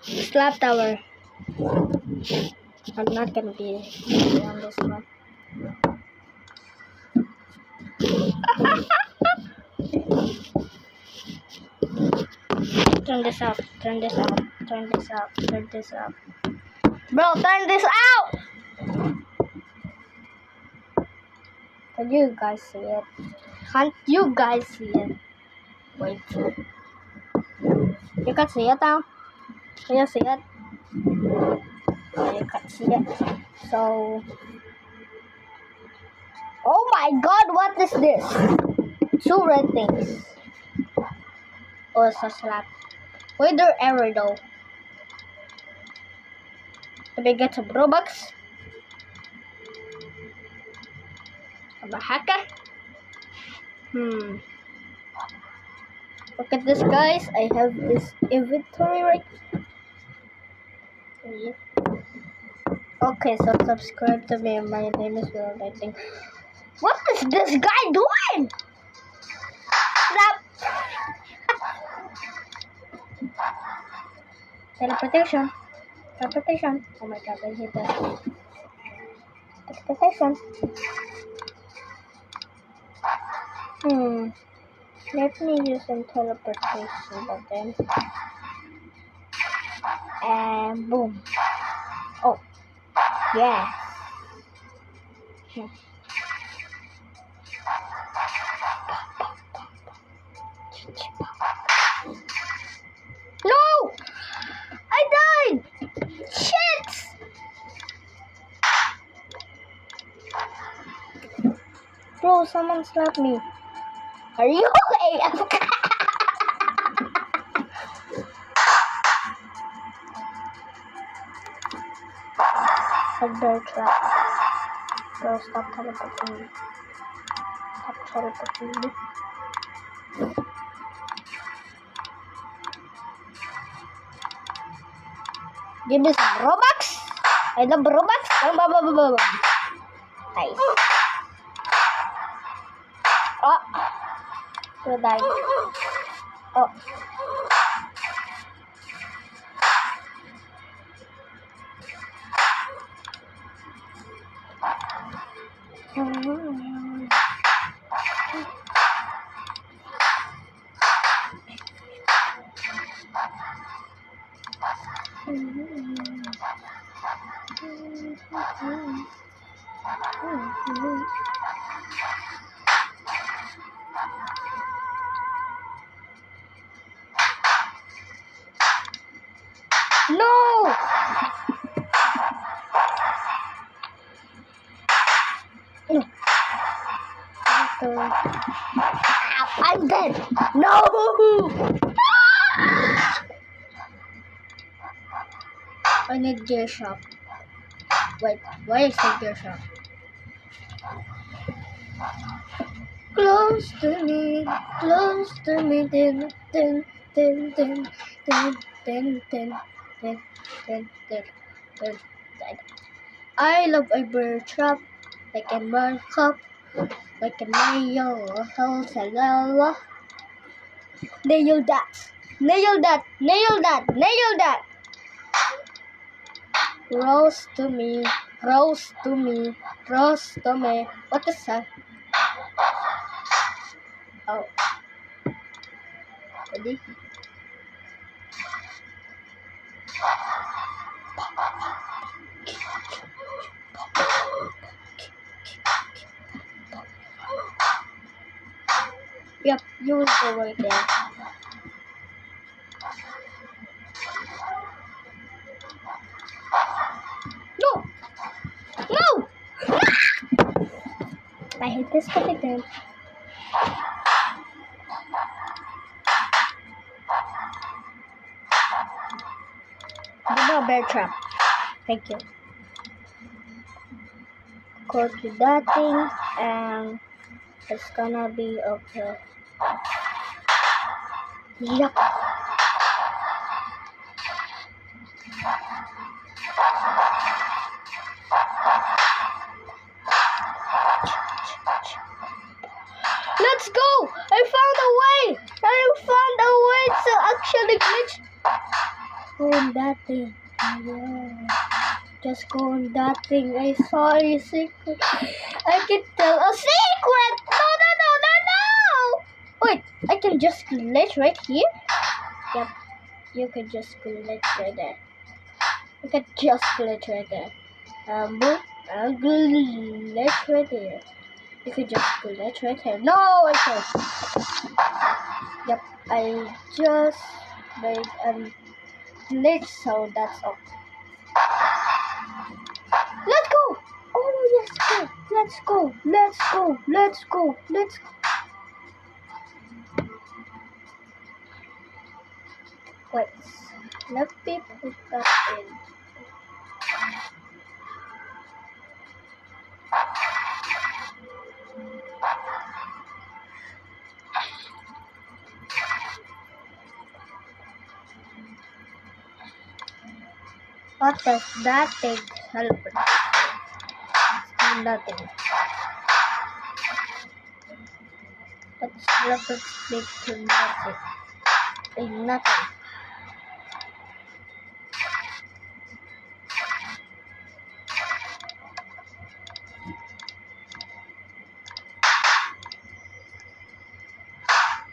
Slap tower. I'm not gonna be on this one. Turn this up. Turn this up. Turn this up. Turn this up. Bro, turn this out! Can you guys see it? Can't you guys see it? Wait. You can see it now? Can you see it? You can see it. So... Oh my god, what is this? 2 red things. Oh, it's a slap. Why there error though? Did I get some Robux? I'm a hacker? Look at this, guys. I have this inventory right here. Okay, so subscribe to me. My name is Will, I think. What is this guy doing? Slap! Teleportation. Teleportation. Oh my god, I hate that. Teleportation. Let me use some teleportation, but then... And boom. Oh. Yeah. No! I died! Shit! Bro, someone slapped me. Are you okay? Bear trap. Bro, stop teleporting me. Stop teleporting me. Give me some Robux. I love Robux. Nice. Oh. We're dying. Oh. No! I'm dead. No! I need gear shop. Wait, why is the gear shop? Close to me, din din din din din din din din din din. I love a bear trap, like a bird cup, like a nail, hello. Nail that, nail that, nail that, nail that. Rose to me, rose to me, rose to me. What is that? Oh. Ready? Yep, you will go right there. No! No! I hate this topic then. Bear trap. Thank you. Go to that thing and it's gonna be okay. Yup. Let's go! I found a way! I found a way to actually glitch go on that thing. Yeah. Just go on that thing. I saw a secret. I can tell a secret. No, no, no, no, no. Wait, I can just glitch right here. Yep, you can just glitch right there. You can just glitch right there. Boom. I'll glitch right here. You can just glitch right here. No, I can't. Yep, I just made a glitch, so that's all. Let's go! Oh, yes, go! Let's go! Let's go! Let's go! Let's go! Wait, let me put that in. What does that thing help? Nothing. Let's let it speak to nothing. Nothing.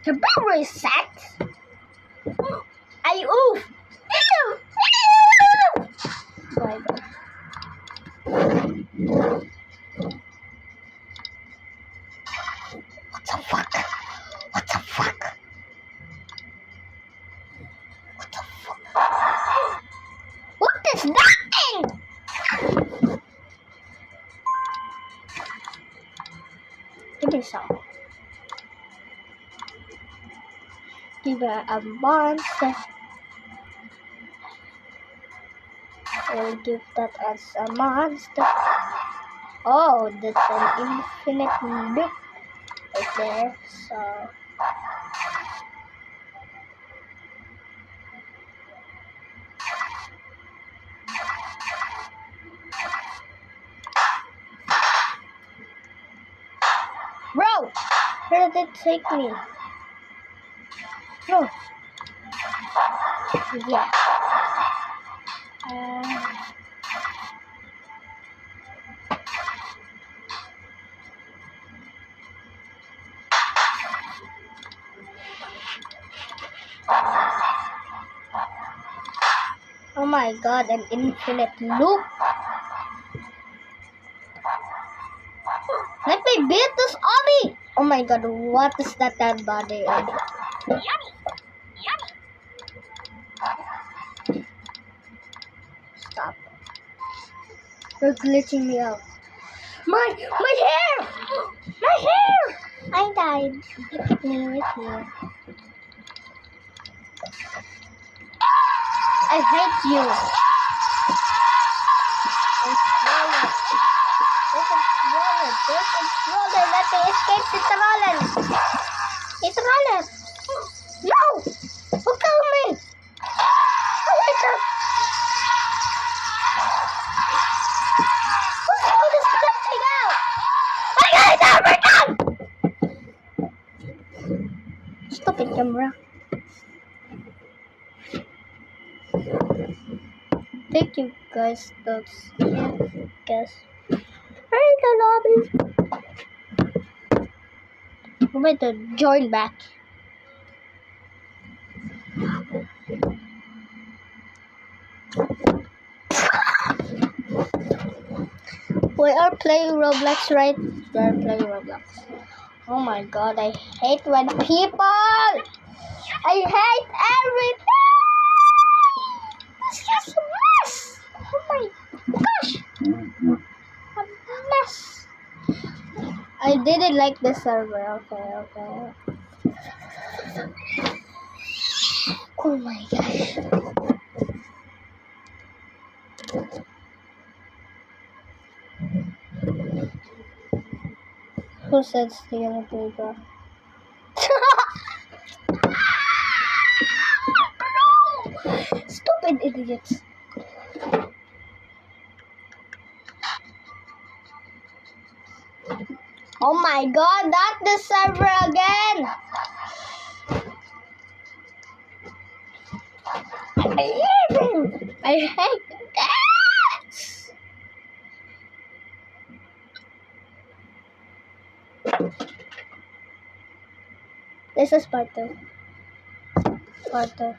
The battery is set. I oof. Ew. Ew. Oh my God. What the fuck? What the fuck? What the fuck? What is that thing? Give me some. Give it a monster. I'll give that as a monster. Oh, that's an infinite loop right there. So bro, where did it take me? Bro. Yeah. Oh my God, an infinite loop. Let me beat this obby. Oh my God, what is that dead body? Yummy. Stop. You're glitching me out. My hair! My hair! I died. Look at me right here. I hate you. It's Roller. Let me escape this Roller. It's Roller. No! Who killed me? Who hit us? Who's all this glitching out? I got everything! Stop it, camera. Thank you guys. That's it, guys. Where is the lobby? I'm going to join back. We are playing Roblox, right? We are playing Roblox. Oh my God, I hate when people. I hate everything. It's just a mess. Oh my gosh, a mess. I didn't like the server. Okay. Oh my gosh. Who said stay on the playground? No! Stupid idiots. Oh my God, not the server again. hate him. I hate cats. This is part 2. Part 2.